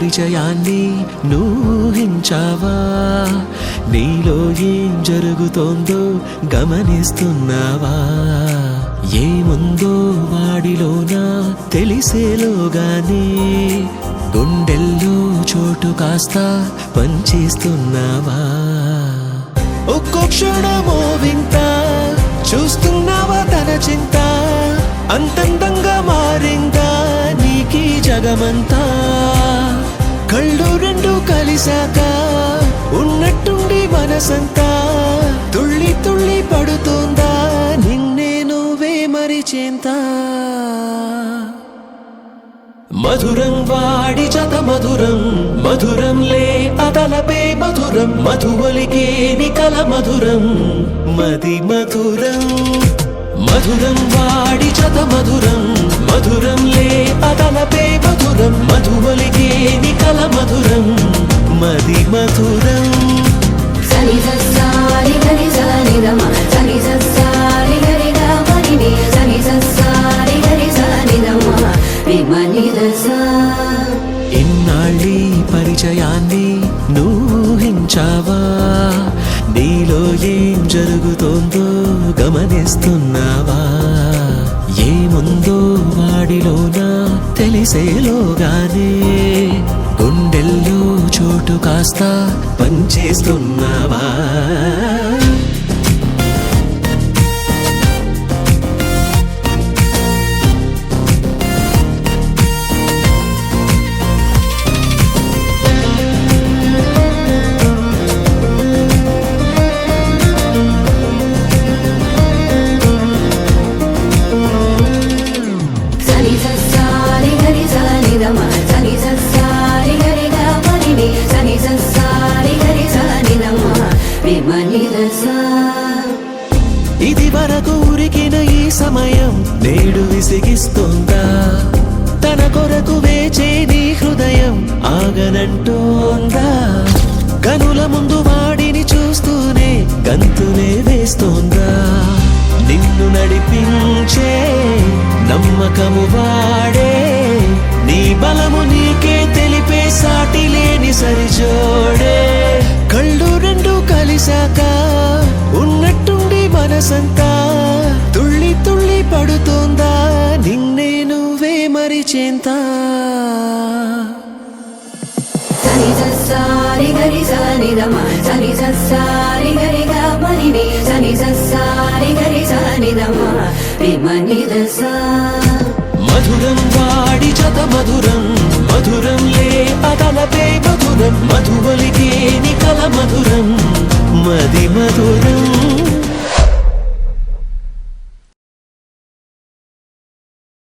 పరిచయాన్ని నూహించావా? నీలో ఏం జరుగుతోందో గమనిస్తున్నావా? ఏముందో వాడిలోనా తెలిసేలోగానే గుండెల్లో చోటు కాస్త పంచేస్తున్నావా? ఒక్కో క్షణమో వింత చూస్తున్నావా తన చింత? అంతందంగా మారిందా నీకీ జగమంతా? కళ్ళు రెండు కలిసాక ఉన్నట్టుండి మనసంతా తుళ్ళి తుళ్ళి పడుతుందా నిన్నే నువ్వే మరిచేంత? మధురం వాడి జత మధురం, మధురంలే అదలపే మధురం, మధువలికే నికల మధురం, మది మధురం. మధురం వాడి జత మధురం, మధురంలే అదలపే మధురం, మధువలికే నికల మధురం, మది మధురం. సని సని గరి సని రమ సని సని గరి గరి ని సని సని గరి సని రమ విమని దస. ఇన్నాళ్ళీ పరిచయాన్ని నూహించావా? నీలో ఏం జరుగుతోందో గమనిస్తున్నావా? ఏముందో వాడిలోనా తెలిసేలోగానే గుండెల్లో చోటు కాస్త పంచేస్తున్నావా? ఇది వరకు ఉరికిన ఈ సమయం నేడు విసిగిస్తోందా? తన కొరకు వేచే నీ హృదయం ఆగనంటోందా? కనుల ముందు వాడిని చూస్తూనే గంతునే వేస్తోందా? నిన్ను నడిపించే నమ్మకము వాడే, నీ బలము నీకే తెలిపే సాటి లేని సరిజోడే. కళ్ళు రెండు కలిసాక ఉన్నట్టుండి మనసంతా తుళ్ళి తుళ్ళి పడుతోందా నిన్నే నువ్వే మరిచేంత? సని సని గరి సని రమ సని సని గరి గరి ని సని సని గరి సని రమ విమని దస. మధురం వాడి జత మధురం, మధురంలే అదలపే మధురం, మధువలికే నికల మధురం, మది మధురం.